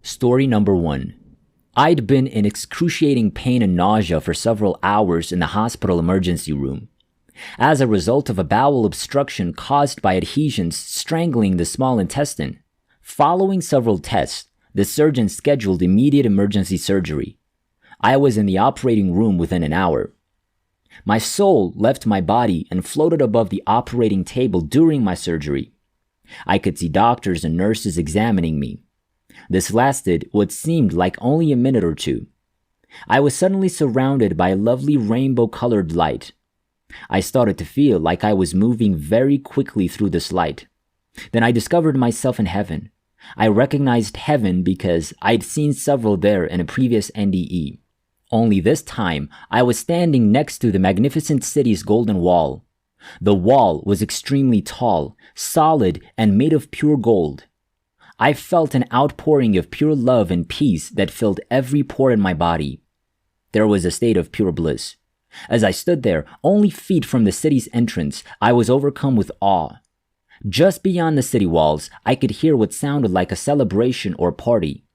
Story number 1. I'd been in excruciating pain and nausea for several hours in the hospital emergency room, as a result of a bowel obstruction caused by adhesions strangling the small intestine. Following several tests, the surgeon scheduled immediate emergency surgery. I was in the operating room within an hour. My soul left my body and floated above the operating table during my surgery. I could see doctors and nurses examining me. This lasted what seemed like only a minute or two. I was suddenly surrounded by a lovely rainbow-colored light. I started to feel like I was moving very quickly through this light. Then I discovered myself in heaven. I recognized heaven because I'd seen several there in a previous NDE. Only this time, I was standing next to the magnificent city's golden wall. The wall was extremely tall, solid, and made of pure gold. I felt an outpouring of pure love and peace that filled every pore in my body. There was a state of pure bliss. As I stood there, only feet from the city's entrance, I was overcome with awe. Just beyond the city walls, I could hear what sounded like a celebration or party.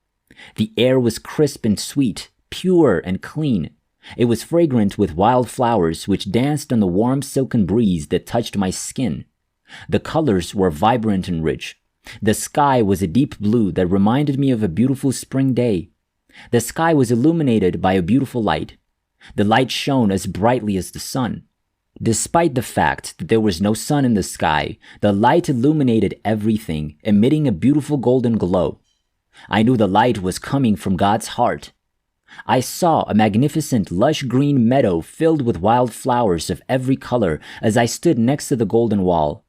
The air was crisp and sweet, pure and clean. It was fragrant with wildflowers which danced on the warm silken breeze that touched my skin. The colors were vibrant and rich. The sky was a deep blue that reminded me of a beautiful spring day. The sky was illuminated by a beautiful light. The light shone as brightly as the sun. Despite the fact that there was no sun in the sky, the light illuminated everything, emitting a beautiful golden glow. I knew the light was coming from God's heart. I saw a magnificent lush green meadow filled with wildflowers of every color as I stood next to the golden wall.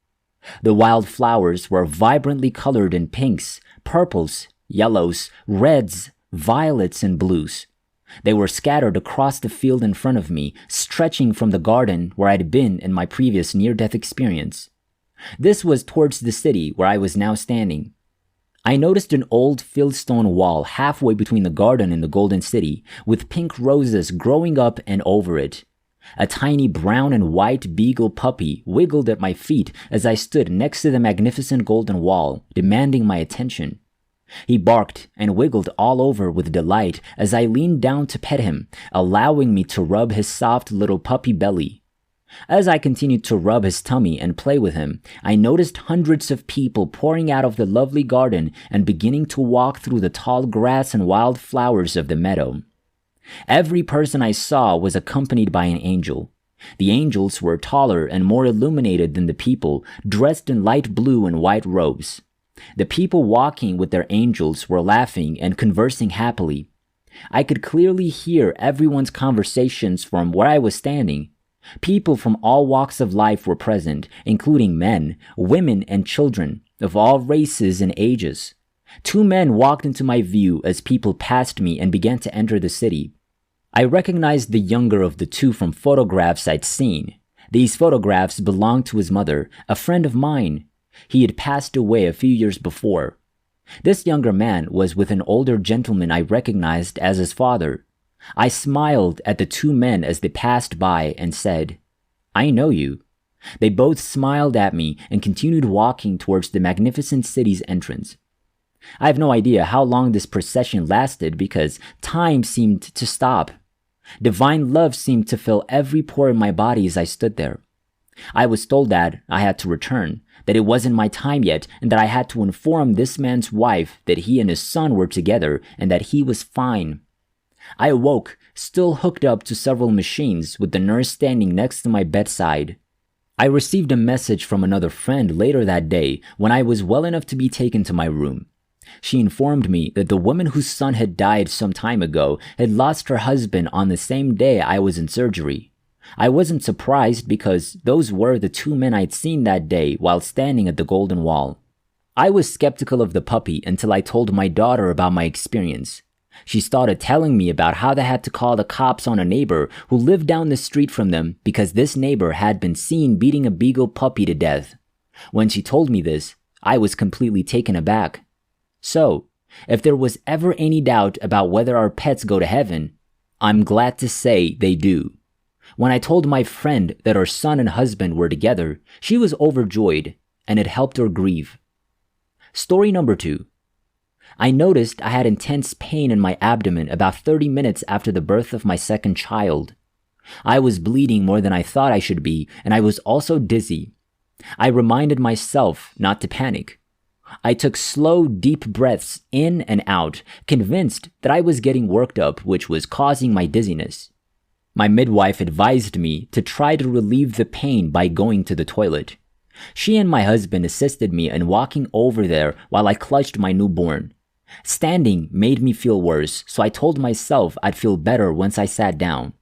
The wildflowers were vibrantly colored in pinks, purples, yellows, reds, violets, and blues. They were scattered across the field in front of me, stretching from the garden where I'd been in my previous near-death experience. This was towards the city where I was now standing. I noticed an old fieldstone wall halfway between the garden and the golden city, with pink roses growing up and over it. A tiny brown and white beagle puppy wiggled at my feet as I stood next to the magnificent golden wall, demanding my attention. He barked and wiggled all over with delight as I leaned down to pet him, allowing me to rub his soft little puppy belly. As I continued to rub his tummy and play with him, I noticed hundreds of people pouring out of the lovely garden and beginning to walk through the tall grass and wild flowers of the meadow. Every person I saw was accompanied by an angel. The angels were taller and more illuminated than the people, dressed in light blue and white robes. The people walking with their angels were laughing and conversing happily. I could clearly hear everyone's conversations from where I was standing. People from all walks of life were present, including men, women, and children of all races and ages. 2 men walked into my view as people passed me and began to enter the city. I recognized the younger of the 2 from photographs I'd seen. These photographs belonged to his mother, a friend of mine. He had passed away a few years before. This younger man was with an older gentleman I recognized as his father. I smiled at the 2 men as they passed by and said, "I know you." They both smiled at me and continued walking towards the magnificent city's entrance. I have no idea how long this procession lasted because time seemed to stop. Divine love seemed to fill every pore in my body as I stood there. I was told that I had to return, that it wasn't my time yet, and that I had to inform this man's wife that he and his son were together and that he was fine. I awoke, still hooked up to several machines, with the nurse standing next to my bedside. I received a message from another friend later that day when I was well enough to be taken to my room. She informed me that the woman whose son had died some time ago had lost her husband on the same day I was in surgery. I wasn't surprised because those were the 2 men I'd seen that day while standing at the golden wall. I was skeptical of the puppy until I told my daughter about my experience. She started telling me about how they had to call the cops on a neighbor who lived down the street from them because this neighbor had been seen beating a beagle puppy to death. When she told me this, I was completely taken aback. So, if there was ever any doubt about whether our pets go to heaven, I'm glad to say they do. When I told my friend that her son and husband were together, she was overjoyed, and it helped her grieve. Story number 2. I noticed I had intense pain in my abdomen about 30 minutes after the birth of my second child. I was bleeding more than I thought I should be, and I was also dizzy. I reminded myself not to panic. I took slow, deep breaths in and out, convinced that I was getting worked up, which was causing my dizziness. My midwife advised me to try to relieve the pain by going to the toilet. She and my husband assisted me in walking over there while I clutched my newborn. Standing made me feel worse, so I told myself I'd feel better once I sat down.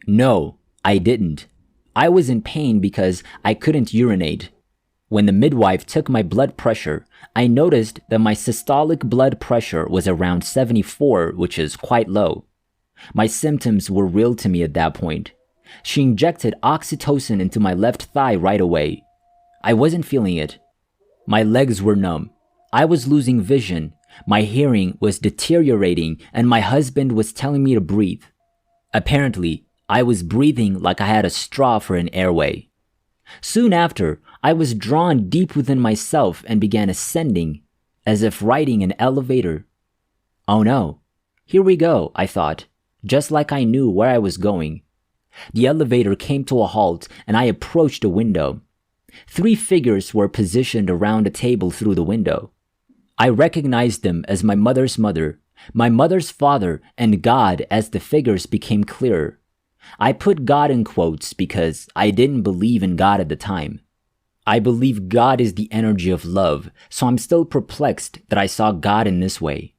No, I didn't. I was in pain because I couldn't urinate. When the midwife took my blood pressure, I noticed that my systolic blood pressure was around 74, which is quite low. My symptoms were real to me at that point. She injected oxytocin into my left thigh right away. I wasn't feeling it. My legs were numb. I was losing vision. My hearing was deteriorating, and my husband was telling me to breathe. Apparently, I was breathing like I had a straw for an airway. Soon after, I was drawn deep within myself and began ascending, as if riding an elevator. Oh no, here we go, I thought, just like I knew where I was going. The elevator came to a halt and I approached a window. 3 figures were positioned around a table through the window. I recognized them as my mother's mother, my mother's father, and God as the figures became clearer. I put God in quotes because I didn't believe in God at the time. I believe God is the energy of love, so I'm still perplexed that I saw God in this way.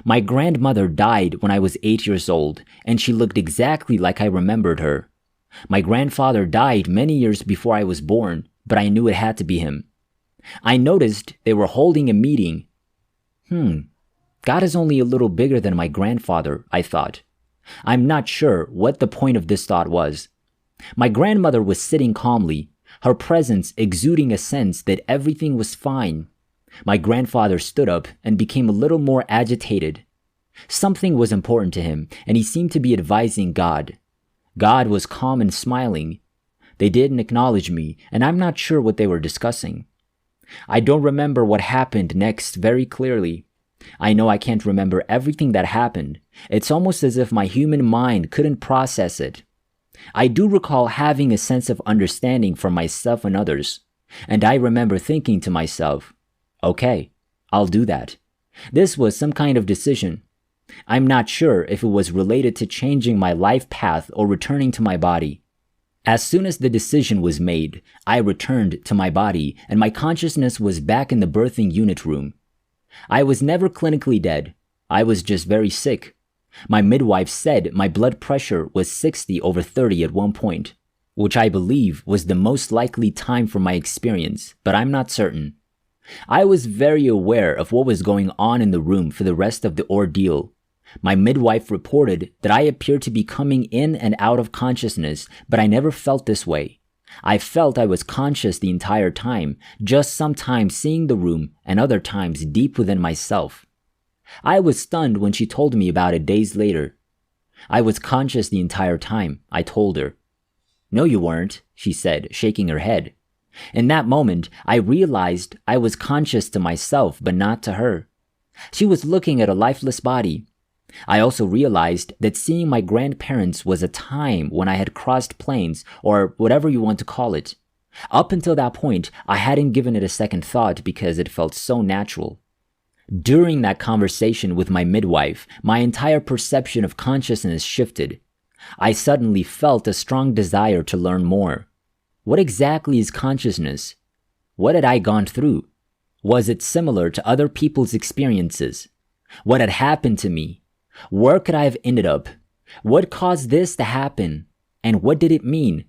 My grandmother died when I was 8 years old, and she looked exactly like I remembered her. My grandfather died many years before I was born, but I knew it had to be him. I noticed they were holding a meeting. God is only a little bigger than my grandfather, I thought. I'm not sure what the point of this thought was. My grandmother was sitting calmly, her presence exuding a sense that everything was fine. My grandfather stood up and became a little more agitated. Something was important to him, and he seemed to be advising God. God was calm and smiling. They didn't acknowledge me, and I'm not sure what they were discussing. I don't remember what happened next very clearly. I know I can't remember everything that happened. It's almost as if my human mind couldn't process it. I do recall having a sense of understanding for myself and others, and I remember thinking to myself, okay, I'll do that. This was some kind of decision. I'm not sure if it was related to changing my life path or returning to my body. As soon as the decision was made, I returned to my body and my consciousness was back in the birthing unit room. I was never clinically dead. I was just very sick. My midwife said my blood pressure was 60/30 at one point, which I believe was the most likely time for my experience, but I'm not certain. I was very aware of what was going on in the room for the rest of the ordeal. My midwife reported that I appeared to be coming in and out of consciousness, but I never felt this way. I felt I was conscious the entire time, just sometimes seeing the room and other times deep within myself. I was stunned when she told me about it days later. I was conscious the entire time, I told her. No, you weren't, she said, shaking her head. In that moment, I realized I was conscious to myself, but not to her. She was looking at a lifeless body. I also realized that seeing my grandparents was a time when I had crossed planes, or whatever you want to call it. Up until that point, I hadn't given it a second thought because it felt so natural. During that conversation with my midwife, my entire perception of consciousness shifted. I suddenly felt a strong desire to learn more. What exactly is consciousness? What had I gone through? Was it similar to other people's experiences? What had happened to me? Where could I have ended up? What caused this to happen? And what did it mean?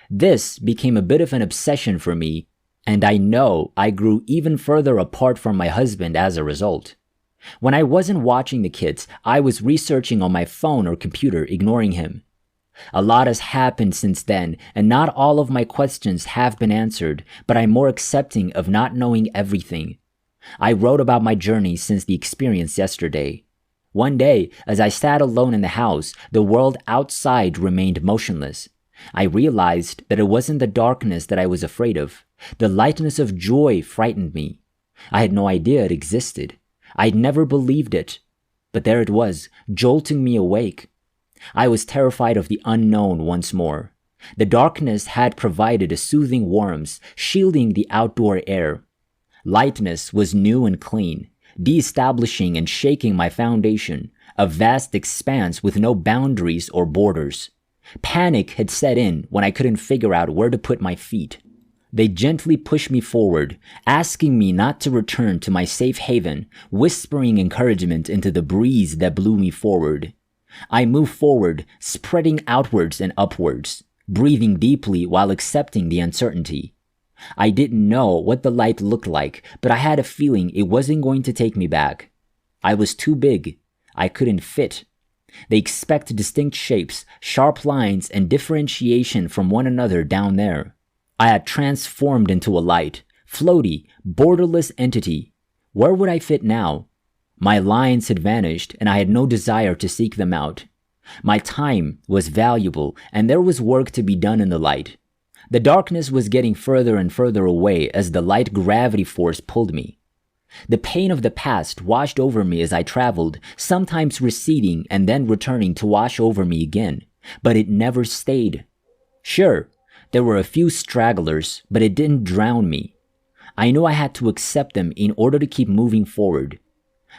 This became a bit of an obsession for me, and I know I grew even further apart from my husband as a result. When I wasn't watching the kids, I was researching on my phone or computer, ignoring him. A lot has happened since then, and not all of my questions have been answered, but I'm more accepting of not knowing everything. I wrote about my journey since the experience yesterday. One day, as I sat alone in the house, the world outside remained motionless. I realized that it wasn't the darkness that I was afraid of. The lightness of joy frightened me. I had no idea it existed. I'd never believed it, but there it was, jolting me awake. I was terrified of the unknown once more. The darkness had provided a soothing warmth, shielding the outdoor air. Lightness was new and clean, de-establishing and shaking my foundation, a vast expanse with no boundaries or borders. Panic had set in when I couldn't figure out where to put my feet. They gently pushed me forward, asking me not to return to my safe haven, whispering encouragement into the breeze that blew me forward. I moved forward, spreading outwards and upwards, breathing deeply while accepting the uncertainty. I didn't know what the light looked like, but I had a feeling it wasn't going to take me back. I was too big. I couldn't fit. They expect distinct shapes, sharp lines, and differentiation from one another down there. I had transformed into a light, floaty, borderless entity. Where would I fit now? My lines had vanished, and I had no desire to seek them out. My time was valuable, and there was work to be done in the light. The darkness was getting further and further away as the light gravity force pulled me. The pain of the past washed over me as I traveled, sometimes receding and then returning to wash over me again, but it never stayed. Sure, there were a few stragglers, but it didn't drown me. I knew I had to accept them in order to keep moving forward.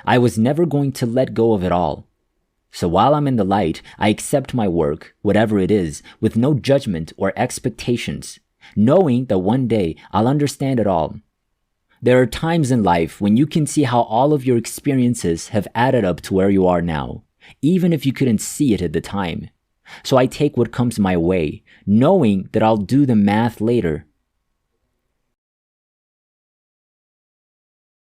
I was never going to let go of it all. So while I'm in the light, I accept my work, whatever it is, with no judgment or expectations, knowing that one day I'll understand it all. There are times in life when you can see how all of your experiences have added up to where you are now, even if you couldn't see it at the time. So I take what comes my way, knowing that I'll do the math later.